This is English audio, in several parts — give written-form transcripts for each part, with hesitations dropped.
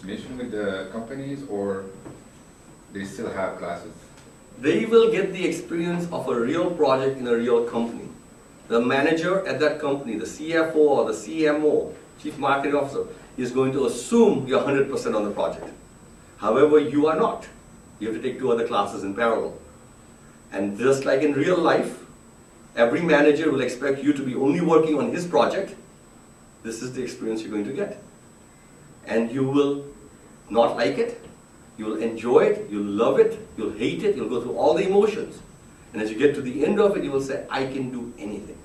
mission with the companies, or they still have classes? They will get the experience of a real project in a real company. The manager at that company, the CFO or the CMO, Chief Marketing Officer, is going to assume you're 100% on the project. However, you are not. You have to take 2 other classes in parallel. And just like in real life, every manager will expect you to be only working on his project. This is the experience you're going to get. And you will not like it, you will enjoy it, you'll love it, you'll hate it, you'll go through all the emotions. And as you get to the end of it, you will say, I can do anything.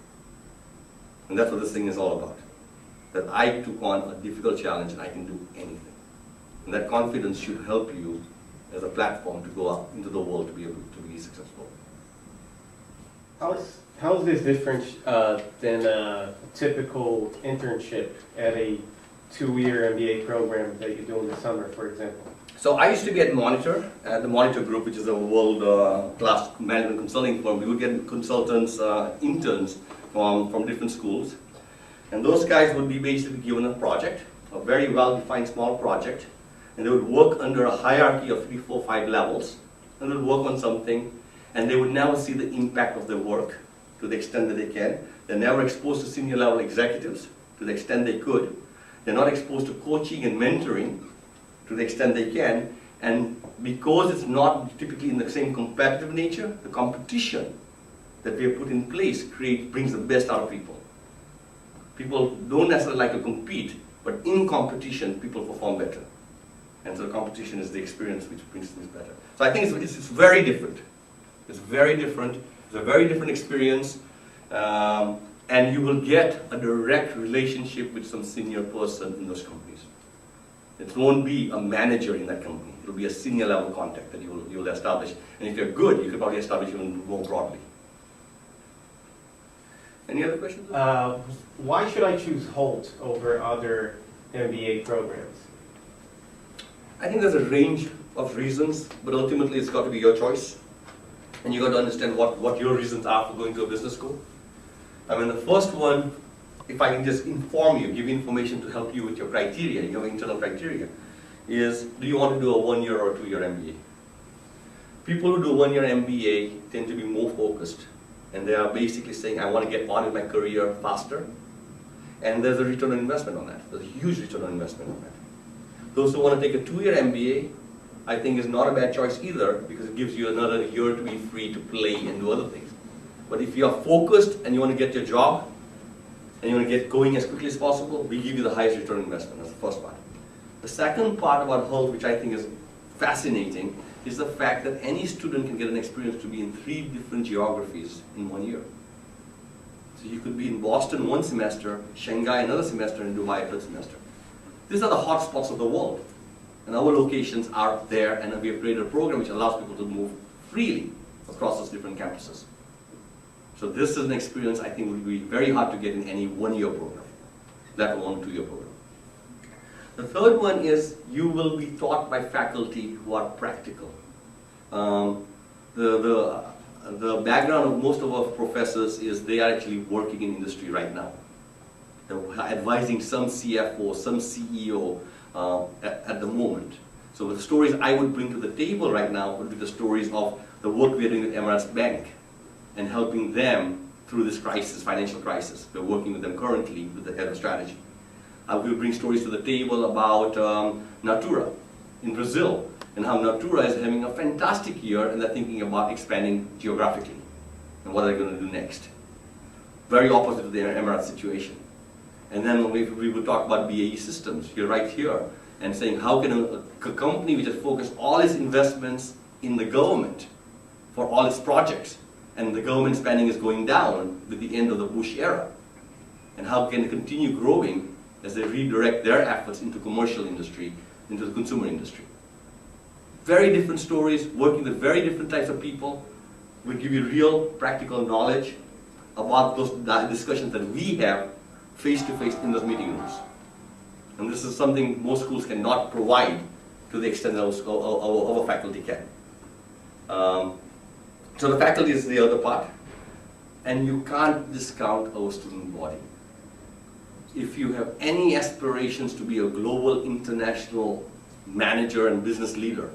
And that's what this thing is all about. That I took on a difficult challenge and I can do anything. And that confidence should help you as a platform to go out into the world to be able to be successful. How is this different than a typical internship at a 2-year MBA program that you do in the summer, for example? So I used to be at Monitor, at the Monitor Group, which is a world-class management consulting firm. We would get consultants, interns from different schools. And those guys would be basically given a project, a very well-defined small project, and they would work under a hierarchy of 3, 4, 5 levels, and they would work on something, and they would never see the impact of their work to the extent that they can. They're never exposed to senior level executives to the extent they could. They're not exposed to coaching and mentoring to the extent they can, and because it's not typically in the same competitive nature, the competition that we have put in place brings the best out of people. People don't necessarily like to compete, but in competition, people perform better. And so the competition is the experience which brings things better. So I think it's very different. It's very different. It's a very different experience. And you will get a direct relationship with some senior person in those companies. It won't be a manager in that company. It will be a senior level contact that you will establish. And if you're good, you could probably establish even more broadly. Any other questions? Why should I choose Holt over other MBA programs? I think there's a range of reasons, but ultimately it's got to be your choice. And you've got to understand what your reasons are for going to a business school. I mean, the first one, if I can just inform you, give you information to help you with your criteria, your internal criteria, is do you want to do a 1-year or a 2-year MBA? People who do a 1-year MBA tend to be more focused, and they are basically saying, I want to get on with my career faster, and there's a return on investment on that. There's a huge return on investment on that. Those who want to take a 2-year MBA, I think is not a bad choice either, because it gives you another year to be free to play and do other things. But if you are focused and you want to get your job, and you want to get going as quickly as possible, we give you the highest return on investment. That's the first part. The second part about Holt, which I think is fascinating, is the fact that any student can get an experience to be in 3 different geographies in 1 year. So you could be in Boston 1 semester, Shanghai another semester, and Dubai a 3rd semester. These are the hot spots of the world. And our locations are there, and we have created a program which allows people to move freely across those different campuses. So this is an experience I think would be very hard to get in any 1-year program, let alone a 2-year program. The third one is you will be taught by faculty who are practical. The background of most of our professors is they are actually working in industry right now. They're advising some CFO, some CEO at the moment. So the stories I would bring to the table right now would be the stories of the work we are doing with Emirates Bank and helping them through this crisis, financial crisis. We're working with them currently with the head of strategy. We'll bring stories to the table about Natura in Brazil and how Natura is having a fantastic year and they're thinking about expanding geographically and what they're going to do next. Very opposite to the Emirates situation. And then we will talk about BAE Systems. You're right here and saying how can a company which has focused all its investments in the government for all its projects, and the government spending is going down with the end of the Bush era, and how can it continue growing as they redirect their efforts into commercial industry, into the consumer industry. Very different stories, working with very different types of people, will give you real practical knowledge about those discussions that we have face-to-face in those meeting rooms. And this is something most schools cannot provide to the extent that our faculty can. So the faculty is the other part. And you can't discount our student body. If you have any aspirations to be a global, international manager and business leader.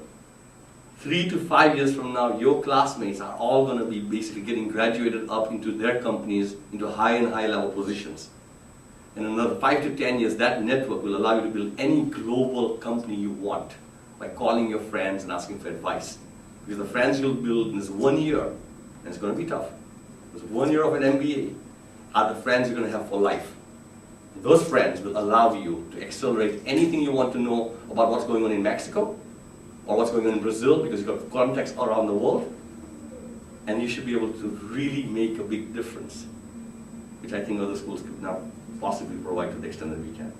3 to 5 years from now, your classmates are all going to be basically getting graduated up into their companies, into high and high level positions. In another 5 to 10 years, that network will allow you to build any global company you want by calling your friends and asking for advice. Because the friends you'll build in this 1 year, and it's going to be tough, this 1 year of an MBA, are the friends you're going to have for life. Those friends will allow you to accelerate anything you want to know about what's going on in Mexico, or what's going on in Brazil, because you've got contacts around the world, and you should be able to really make a big difference, which I think other schools could now possibly provide to the extent that we can.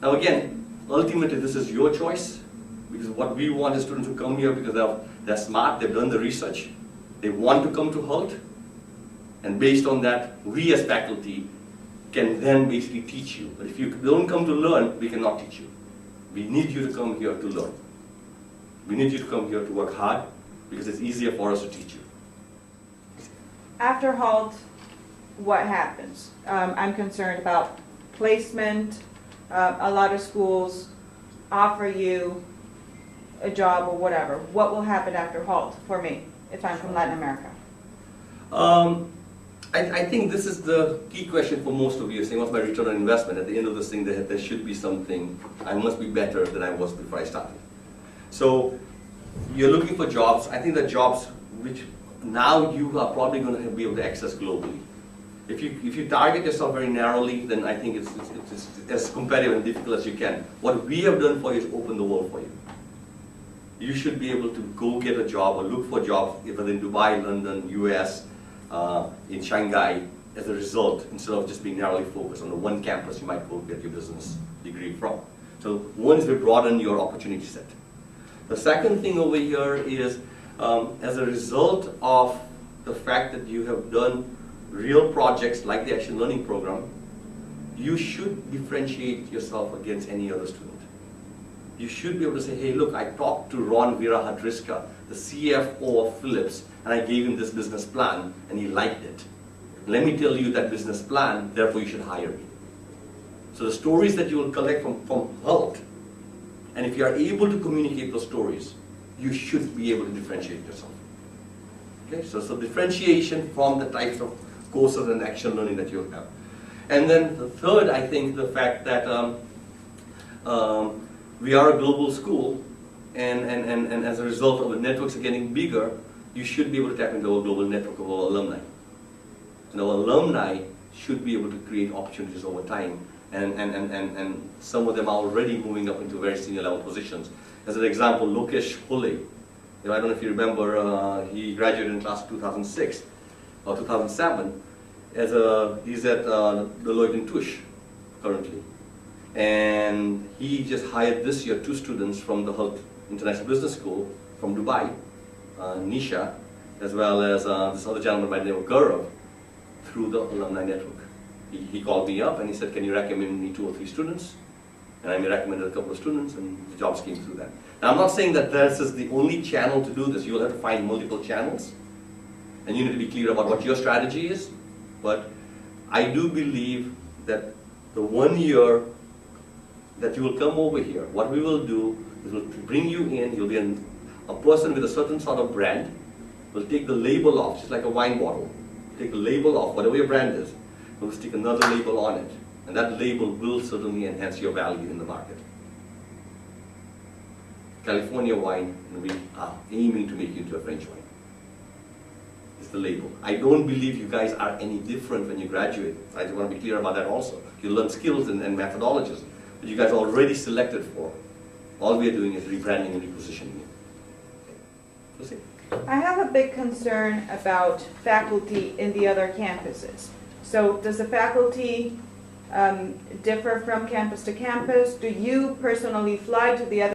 Now again, ultimately this is your choice, because what we want is students who come here because they're smart, they've done the research, they want to come to HULT, and based on that, we as faculty can then basically teach you. But if you don't come to learn, we cannot teach you. We need you to come here to learn. We need you to come here to work hard, because it's easier for us to teach you. After HALT, what happens? I'm concerned about placement. A lot of schools offer you a job or whatever. What will happen after HALT for me if I'm from Latin America? I think this is the key question for most of you, saying what's my return on investment? At the end of this thing, there should be something. I must be better than I was before I started. So you're looking for jobs. I think the jobs which now you are probably going to be able to access globally. If you target yourself very narrowly, then I think it's as competitive and difficult as you can. What we have done for you is open the world for you. You should be able to go get a job or look for jobs, whether in Dubai, London, US, in Shanghai, as a result, instead of just being narrowly focused on the one campus you might go get your business degree from. So one is to broaden your opportunity set. The second thing over here is, as a result of the fact that you have done real projects like the Action Learning Program, you should differentiate yourself against any other student. You should be able to say, hey, look, I talked to Ron Virahadriska, the CFO of Philips, and I gave him this business plan, and he liked it. Let me tell you that business plan, therefore you should hire me. So the stories that you will collect from HULT, and if you are able to communicate those stories, you should be able to differentiate yourself. Okay, so differentiation from the types of courses and action learning that you have. And then the third, I think, the fact that we are a global school, and as a result of the networks are getting bigger, you should be able to tap into a global network of our alumni. And our alumni should be able to create opportunities over time, and some of them are already moving up into very senior level positions. As an example, Lokesh Pule, I don't know if you remember, he graduated in class of 2006 or 2007. He's at Deloitte & Touche currently. And he just hired this year 2 students from the HULT International Business School from Dubai, Nisha, as well as this other gentleman by the name of Gaurav, through the alumni network. He called me up and he said, can you recommend me 2 or 3 students? And I recommended a couple of students, and the jobs came through that. Now I'm not saying that this is the only channel to do this. You'll have to find multiple channels, and you need to be clear about what your strategy is. But I do believe that the 1 year that you will come over here, what we will do is we'll bring you in. You'll be a person with a certain sort of brand. We'll take the label off, just like a wine bottle. Take the label off, whatever your brand is. We'll stick another label on it, and that label will certainly enhance your value in the market. California wine, and we are aiming to make you into a French wine. It's the label. I don't believe you guys are any different when you graduate. I just want to be clear about that also. You learn skills and methodologies that you guys are already selected for. All we are doing is rebranding and repositioning it. Okay. We'll see. I have a big concern about faculty in the other campuses. So does the faculty differ from campus to campus? Do you personally fly to the other